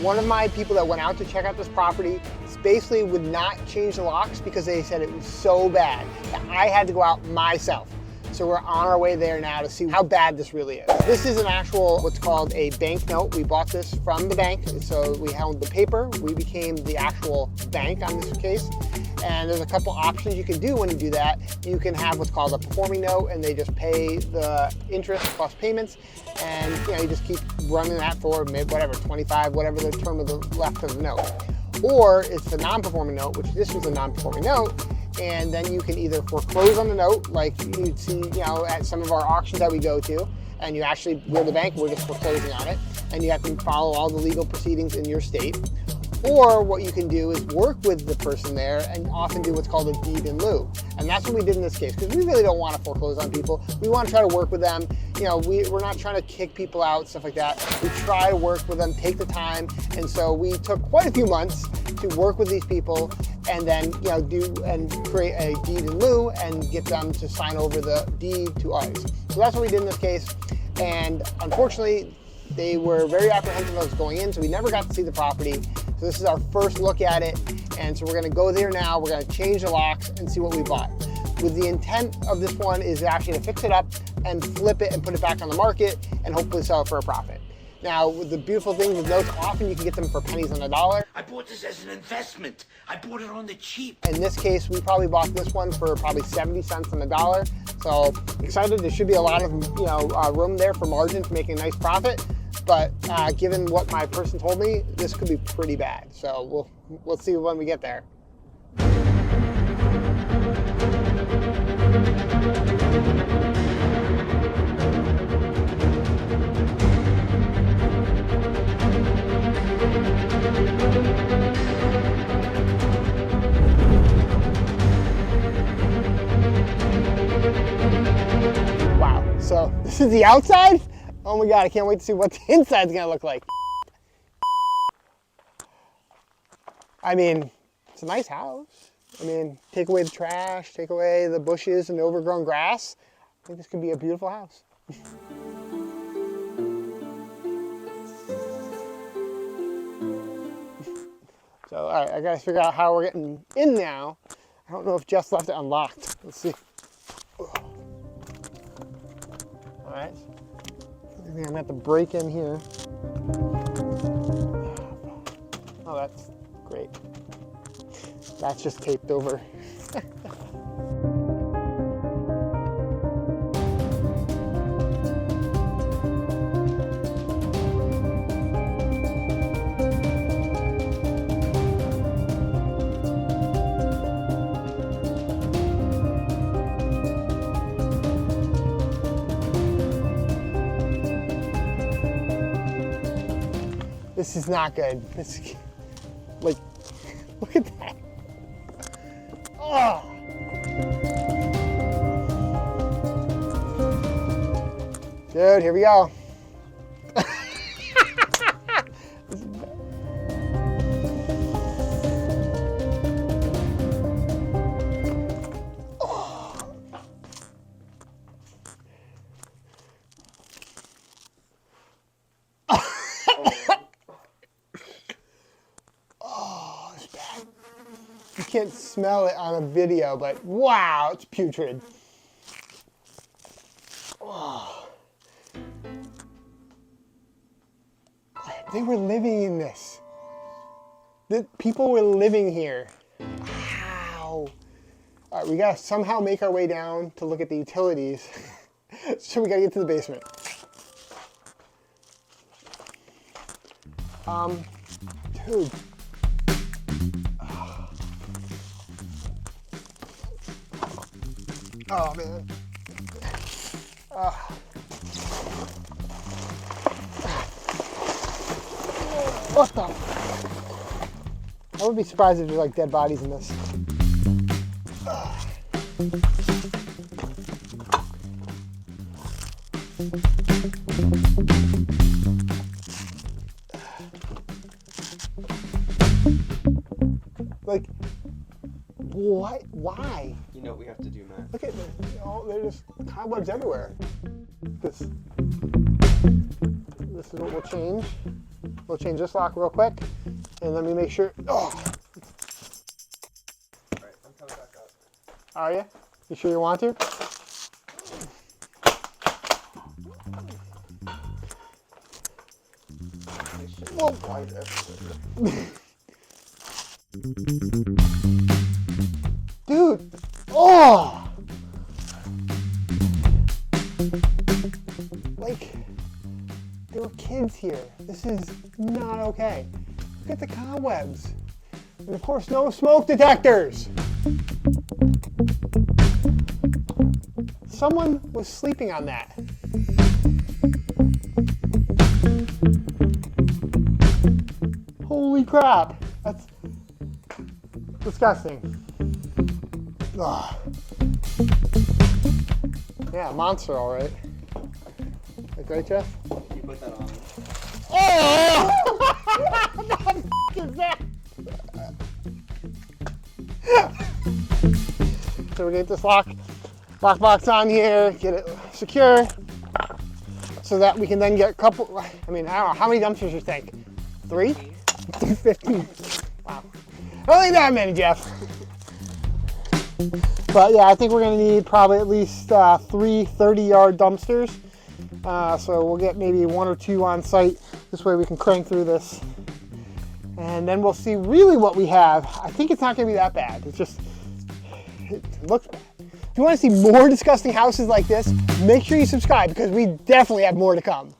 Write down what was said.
one of my people that went out to check out this property basically would not change the locks because they said it was so bad that I had to go out myself. So we're on our way there now to see how bad this really is. This is an actual, what's called a bank note. We bought this from the bank. So we held the paper. We became the actual bank on this case. And there's a couple options you can do when you do that. You can have what's called a performing note, and they just pay the interest plus payments. And you just keep running that for whatever, 25, whatever the term of the left of the note. Or it's the non-performing note, which this was a non-performing note. And then you can either foreclose on the note, like you'd see, at some of our auctions that we go to, and you actually, we're the bank, we're just foreclosing on it, and you have to follow all the legal proceedings in your state. Or what you can do is work with the person there and often do what's called a deed in lieu. And that's what we did in this case, because we really don't want to foreclose on people. We want to try to work with them. We're not trying to kick people out, stuff like that. We try to work with them, take the time. And so we took quite a few months to work with these people and then, do and create a deed in lieu and get them to sign over the deed to us. So that's what we did in this case. And unfortunately, they were very apprehensive of us going in, so we never got to see the property. So this is our first look at it. And so we're gonna go there now, we're gonna change the locks and see what we bought. With the intent of this one is actually to fix it up and flip it and put it back on the market and hopefully sell it for a profit. Now, with the beautiful thing with notes, often you can get them for pennies on the dollar. I bought this as an investment. I bought it on the cheap. In this case, we probably bought this one for probably 70 cents on the dollar. So excited, there should be a lot of room there for margin for making a nice profit. But given what my person told me, this could be pretty bad. So we'll see when we get there. Wow, so this is the outside? Oh my God, I can't wait to see what the inside's gonna look like. I mean, it's a nice house. I mean, take away the trash, take away the bushes and the overgrown grass. I think this could be a beautiful house. So, all right, I gotta figure out how we're getting in now. I don't know if Jess left it unlocked. Let's see. All right. I think I'm gonna have to break in here. Oh, that's great. That's just taped over. This is not good. It's like, look at that. Oh. Dude, here we go. You can't smell it on a video, but wow, it's putrid. Oh. They were living in this. The people were living here. Wow. All right, we gotta somehow make our way down to look at the utilities. So we gotta get to the basement. Dude. Oh man. What the? I would be surprised if there's like dead bodies in this. Like, what? Why? You know what we have to do, Matt. Look at this. There's cobwebs everywhere. This is what we'll change. We'll change this lock real quick, and let me make sure. Oh. All right, I'm coming back up. Are you? You sure you want to? Whoa, wide everywhere. Dude, oh! Like, there were kids here. This is not okay. Look at the cobwebs. And of course, no smoke detectors. Someone was sleeping on that. Holy crap. That's disgusting. Ugh. Yeah, monster, all right. Like, right, Jeff? You put that on. Oh! What the f is that? So we get this lockbox on here, get it secure, so that we can then get a couple. I mean, I don't know how many dumpsters you think. 3? 15. Wow. Only that many, Jeff. But yeah, I think we're gonna need probably at least 3 30-yard dumpsters. So we'll get maybe 1 or 2 on site. This way we can crank through this. And then we'll see really what we have. I think it's not gonna be that bad. It looks bad. If you wanna see more disgusting houses like this, make sure you subscribe because we definitely have more to come.